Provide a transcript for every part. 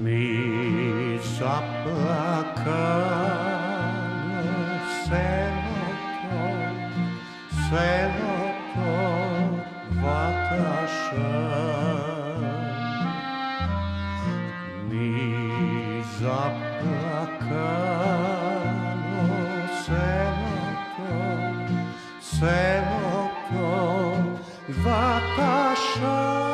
Mi zaplakano selото Vataša. Mi zaplakano selото Vataša.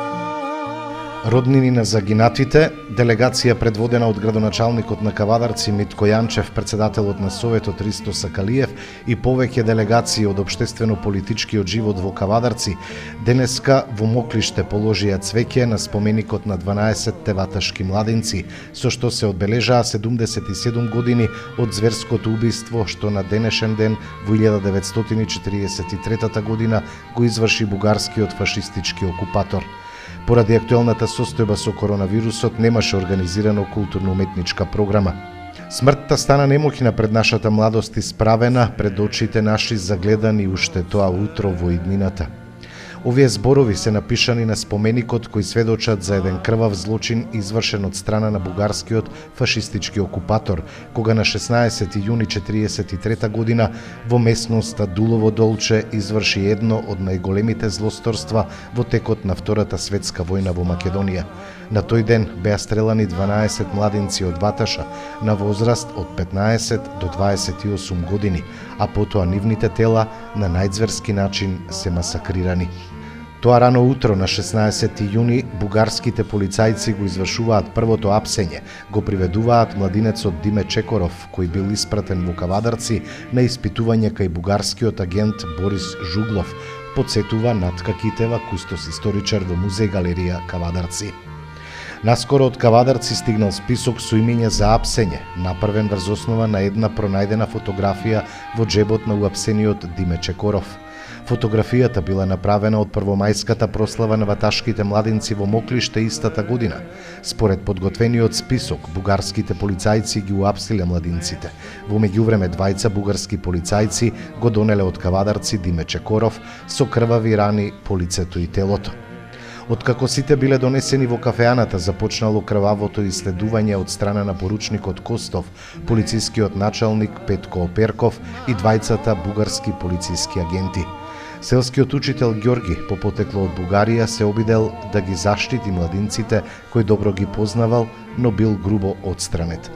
Роднини на загинатите, делегација предводена од градоначалникот на Кавадарци Митко Јанчев, председателот на Советот Ристо Сакалиев и повеќе делегации од општествено-политичкиот живот во Кавадарци, денеска во Моклиште положија цвеќе на споменикот на 12 ваташки младенци, со што се одбележаа 77 години од зверското убиство што на денешен ден во 1943 година го изврши бугарскиот фашистички окупатор. Поради актуелната состојба со коронавирусот немаше организирано културно-уметничка програма. Смртта стана немоќна пред нашата младост исправена пред очите наши загледани уште тоа утро во иднината. Овие зборови се напишани на споменикот кои сведочат за еден крвав злочин извршен од страна на бугарскиот фашистички окупатор, кога на 16 јуни 1943 година во местноста Дулово Долче изврши едно од најголемите злосторства во текот на Втората светска војна во Македонија. На тој ден беа стрелани 12 младенци од Ваташа на возраст од 15 до 28 години, а потоа нивните тела на најзверски начин се масакрирани. Тоа рано утро на 16 јуни бугарските полицајци го извршуваат првото апсење, го приведуваат младинецот Диме Чекоров, кој бил испратен во Кавадарци на испитување кај бугарскиот агент Борис Жуглов, подсетува Натка Китева, кустос историчар во музеј галерија Кавадарци. Наскоро од Кавадарци стигнал список со имиња за апсење, направен врз основа на една пронајдена фотографија во джебот на уапсениот Диме Чекоров. Фотографијата била направена од првомајската прослава на ваташките младенци во Моклиште истата година. Според подготвениот список, бугарските полицајци ги уапсиле младинците. Во меѓувреме двајца бугарски полицајци го донеле од Кавадарци Диме Чекоров со крвави рани по лицето и телото. Откако сите биле донесени во кафеаната, започнало крвавото исследување од страна на поручникот Костов, полицискиот началник Петко Оперков и двајцата бугарски полициски агенти. Селскиот учител Ѓорги, по потекло од Бугарија, се обидел да ги заштити младинците кој добро ги познавал, но бил грубо отстранет.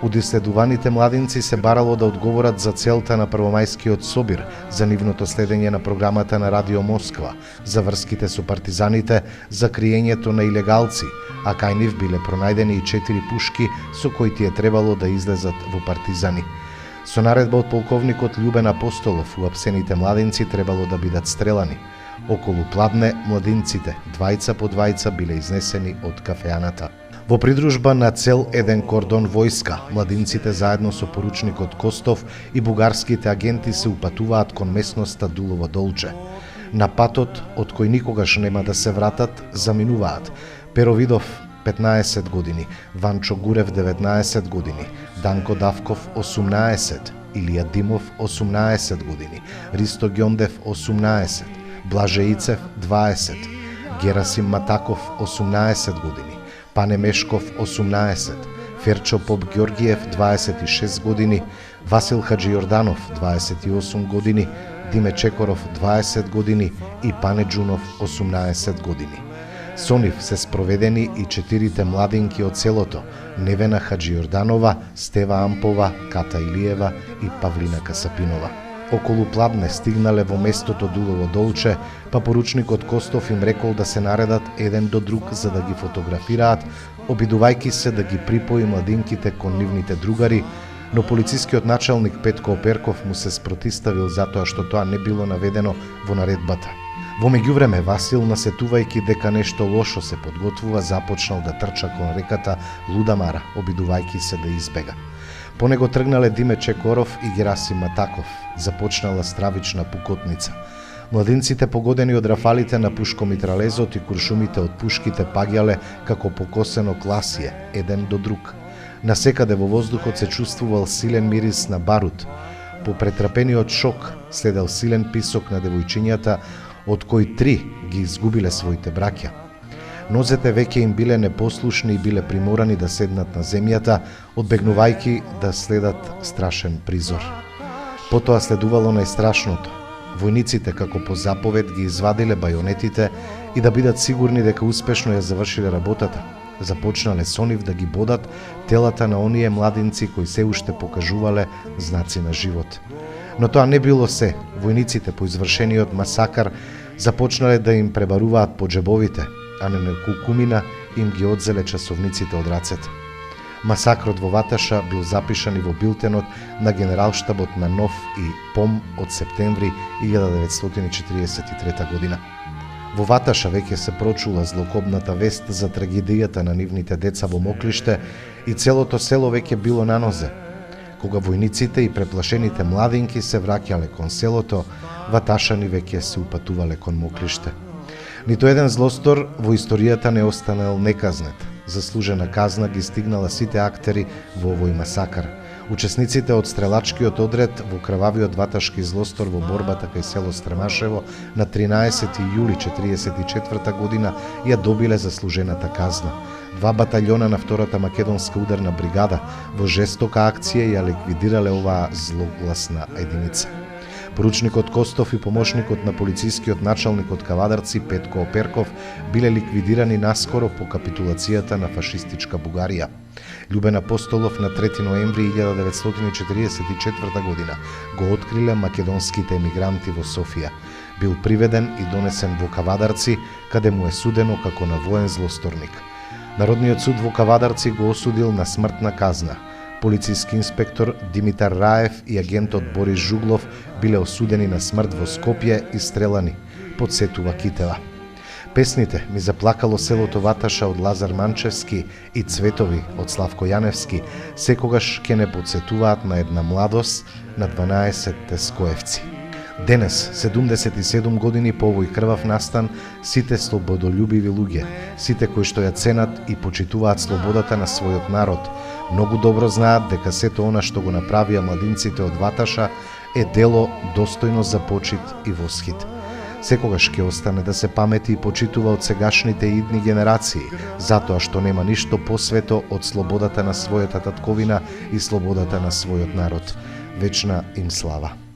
Од исследуваните младинци се барало да одговорат за целта на првомајскиот собир, за нивното следење на програмата на Радио Москва, за врските со партизаните, за криењето на илегалци, а кај нив биле пронајдени и 4 пушки со кои тие требало да излезат во партизани. Со наредба од полковникот Љубен Апостолов, уапсените младинци требало да бидат стрелани. Околу пладне, младинците, двајца по двајца, биле изнесени од кафеаната. Во придружба на цел еден кордон војска, младинците заедно со поручникот Костов и бугарските агенти се упатуваат кон местноста Дулово Долче. На патот, од кој никогаш нема да се вратат, заминуваат Перо Видов 15 години, Ванчо Гурев 19 години, Данко Давков 18, Илија Димов 18 години, Ристо Ѓондев 18, Блаже Ицев 20, Герасим Матаков 18 години, Пане Мешков 18, Ферчо Поп Ѓоргиев 26 години, Васил Хаджи Јорданов 28 години, Диме Чекоров 20 години и Пане Џунов 18 години. Со нив се спроведени и 4 младинки од селото, Невена Хаджи Јорданова, Стева Ампова, Ката Илиева и Павлина Касапинова. Околу пладне стигнале во местото Дулово Долче, па поручникот Костов им рекол да се наредат еден до друг за да ги фотографираат, обидувајќи се да ги припои младинките кон нивните другари, но полицискиот началник Петко Оперков му се спротиставил затоа што тоа не било наведено во наредбата. Во меѓувреме, Васил, насетувајќи дека нешто лошо се подготвува, започнал да трча кон реката Лудамара, обидувајќи се да избега. По него тргнале Диме Чекоров и Герасим Матаков. Започнала стравична пукотница. Младинците, погодени од рафалите на пушкомитралезот и куршумите од пушките, паѓале како покосено класие, еден до друг. Насекаде во воздухот се чувствувал силен мирис на барут. По претрпениот шок следел силен писок на девојчињата, од кои 3 ги изгубиле своите браќа. Нозете веќе им биле непослушни и биле приморани да седнат на земјата, одбегнувајќи да следат страшен призор. Потоа следувало најстрашното. Војниците како по заповед ги извадиле бајонетите и да бидат сигурни дека успешно ја завршиле работата, започнале со нив да ги бодат телата на оние младинци кои се уште покажувале знаци на живот. Но тоа не било се. Војниците по извршениот масакар започнале да им пребаруваат по джебовите, а на неколкумина им ги одзеле часовниците од рацете. Масакрот во Ваташа бил запишан и во билтенот на Генералштабот на НОВ и ПОМ од септември 1943 година. Во Ваташа веќе се прочула злокобната вест за трагедијата на нивните деца во Моклиште и целото село веќе било на нозе. Кога војниците и преплашените младинки се враќале кон селото, ваташани веќе се упатувале кон Моклиште. Ниту еден злостор во историјата не останал неказнет. Заслужена казна ги стигнала сите актери во овој масакар. Учесниците од стрелачкиот одред во крвавиот ваташки злостор во борбата кај село Стремашево на 13 јули 1944 година ја добиле заслужената казна. 2 батаљона на втората македонска ударна бригада во жестока акција ја ликвидирале оваа злогласна единица. Поручникот Костов и помошникот на полицискиот началник од Кавадарци Петко Оперков биле ликвидирани наскоро по капитулацијата на фашистичка Бугарија. Љубен Апостолов на 3 ноември 1944 година го откриле македонските емигранти во Софија. Бил приведен и донесен во Кавадарци, каде му е судено како на воен злосторник. Народниот суд во Кавадарци го осудил на смртна казна. Полициски инспектор Димитар Раев и агентот Борис Жуглов биле осудени на смрт во Скопје и стрелани, подсетува Китева. Песните "Ми заплакало селото Ваташа" од Лазар Манчевски и "Цветови" од Славко Јаневски секогаш ќе не подсетуваат на една младост на 12-те скоевци. Денес, 77 години по овој крвав настан, сите слободолюбиви луѓе, сите кои што ја ценат и почитуваат слободата на својот народ, многу добро знаат дека сето она што го направија младинците од Ваташа е дело достојно за почит и восхит. Секогаш ќе остане да се памети и почитува од сегашните и идни генерации, затоа што нема ништо посвето од слободата на својата татковина и слободата на својот народ. Вечна им слава.